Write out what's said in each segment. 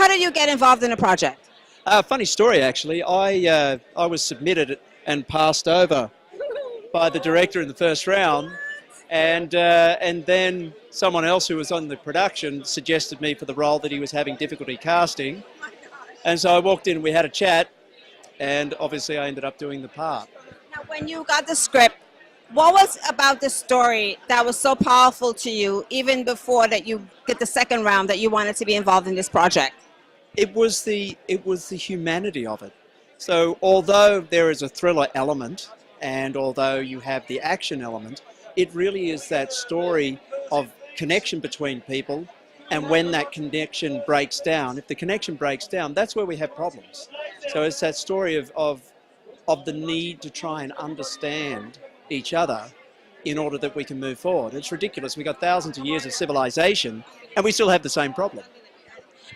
did you get involved in the project? Funny story, actually. I was submitted and passed over by the director in the first round, and then someone else who was on the production suggested me for the role that he was having difficulty casting, and so I walked in and we had a chat, and obviously I ended up doing the part. Now, when you got the script, what was about the story that was so powerful to you, even before that you get the second round, that you wanted to be involved in this project? It was the humanity of it. So although there is a thriller element, and although you have the action element, it really is that story of connection between people, and when that connection breaks down, if the connection breaks down, that's where we have problems. So it's that story of the need to try and understand each other in order that we can move forward. It's ridiculous. We've got thousands of years of civilization and we still have the same problem.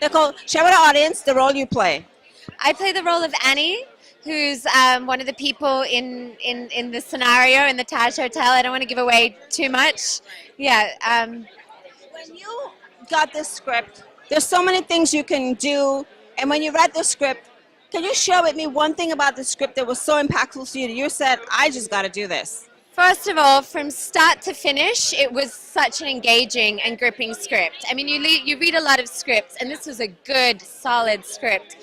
Nicole, share with the audience the role you play. I play the role of Annie, who's one of the people in the scenario in the Taj Hotel. I don't want to give away too much. Yeah. When you got this script, there's so many things you can do. And when you read the script, can you share with me one thing about the script that was so impactful to you that you said, I just got to do this? First of all, from start to finish, it was such an engaging and gripping script. I mean, you read a lot of scripts, and this was a good, solid script.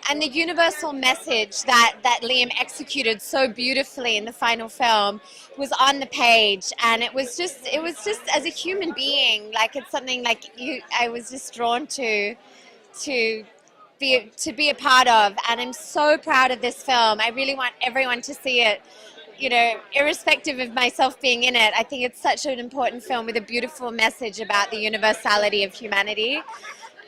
And the universal message that Liam executed so beautifully in the final film was on the page, and it was just as a human being, like it's something like I was just drawn to be a part of, and I'm so proud of this film. I really want everyone to see it. You know, irrespective of myself being in it, I think it's such an important film with a beautiful message about the universality of humanity.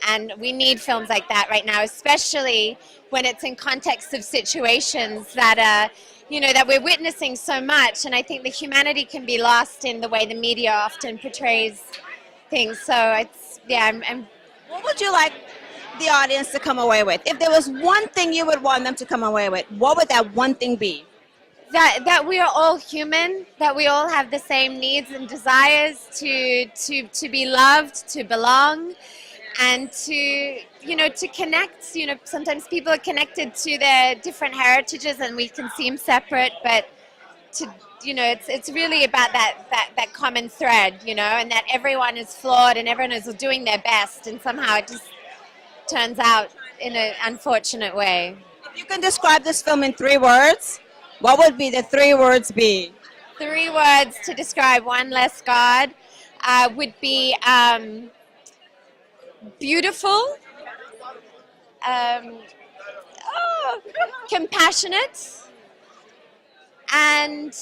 And we need films like that right now, especially when it's in context of situations that that we're witnessing so much. And I think the humanity can be lost in the way the media often portrays things. So it's, What would you like the audience to come away with? If there was one thing you would want them to come away with, what would that one thing be? That we are all human, that we all have the same needs and desires to be loved, to belong, and to connect. Sometimes people are connected to their different heritages and we can seem separate, but it's really about that common thread, and that everyone is flawed and everyone is doing their best, and somehow it just turns out in an unfortunate way. If you can describe this film in 3 words, what would be the 3 words be? 3 words to describe One Less God would be beautiful, compassionate, and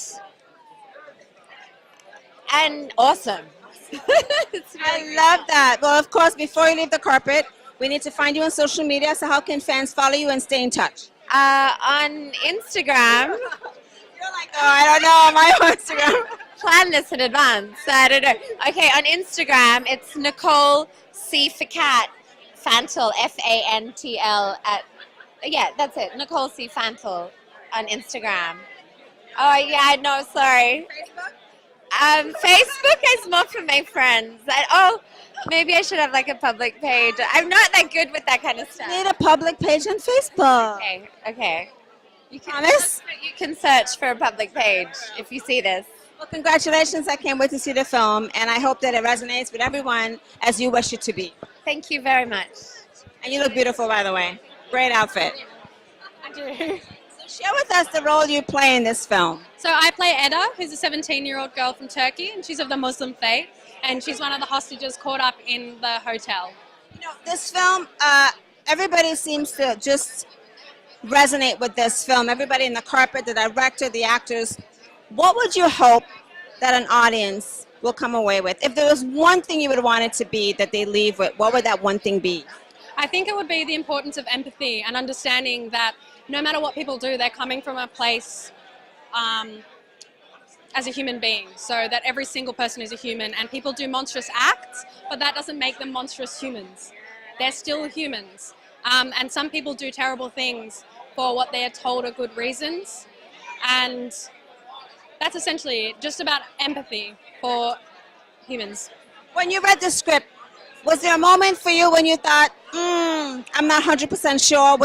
awesome. I love that. Well, of course, before you leave the carpet, we need to find you on social media. So how can fans follow you and stay in touch? On Instagram. You're like, oh, I don't know, my Instagram. Plan this in advance. I don't know. Okay, on Instagram, it's Nicole C for Cat, Fantle, F-A-N-T-L that's it, Nicole C. Fantle on Instagram. Oh, yeah, no, sorry. Facebook is more for my friends. Maybe I should have like a public page. I'm not that good with that kind of stuff. You need a public page on Facebook. Okay. You can search for a public page if you see this. Well, congratulations. I can't wait to see the film, and I hope that it resonates with everyone as you wish it to be. Thank you very much. And you look beautiful, by the way. Great outfit. I do. So share with us the role you play in this film. So I play Eda, who's a 17-year-old girl from Turkey, and she's of the Muslim faith, and she's one of the hostages caught up in the hotel. This film, everybody seems to just resonate with this film. Everybody in the carpet, the director, the actors. What would you hope that an audience will come away with? If there was one thing you would want it to be that they leave with, what would that one thing be? I think it would be the importance of empathy and understanding that no matter what people do, they're coming from a place as a human being, so that every single person is a human, and people do monstrous acts, but that doesn't make them monstrous humans. They're still humans. And some people do terrible things for what they are told are good reasons, and that's essentially it, just about empathy for humans. When you read the script, Was there a moment for you when you thought, I'm not 100% sure?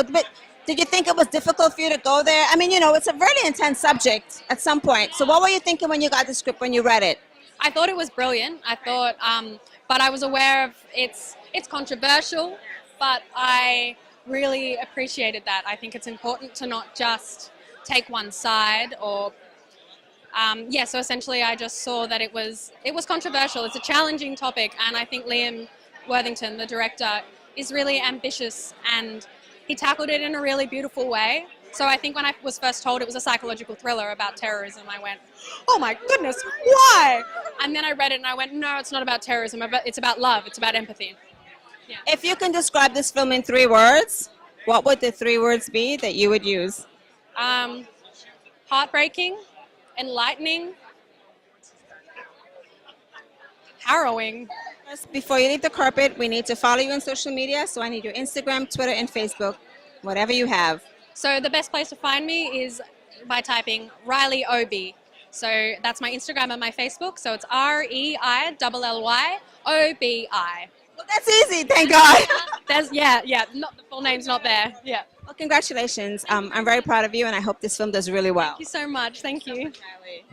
Did you think it was difficult for you to go there? I mean, it's a really intense subject at some point. So what were you thinking when you got the script, when you read it? I thought it was brilliant. I thought, but I was aware of it's controversial, but I really appreciated that. I think it's important to not just take one side or so essentially I just saw that it was controversial. It's a challenging topic, and I think Liam Worthington, the director, is really ambitious, and he tackled it in a really beautiful way. So I think when I was first told it was a psychological thriller about terrorism, I went, oh my goodness, why? And then I read it and I went, no, it's not about terrorism, it's about love, it's about empathy. Yeah. If you can describe this film in 3 words, what would the 3 words be that you would use? Heartbreaking, enlightening, harrowing. Before you leave the carpet, we need to follow you on social media, so I need your Instagram, Twitter, and Facebook, whatever you have. So the best place to find me is by typing Riley Obi. So that's my Instagram and my Facebook. So it's REILLYOBI. Well, that's easy, thank God. Not the full name's not there. Yeah. Well, congratulations. I'm very proud of you, and I hope this film does really well. Thank you so much. Thank you. Riley.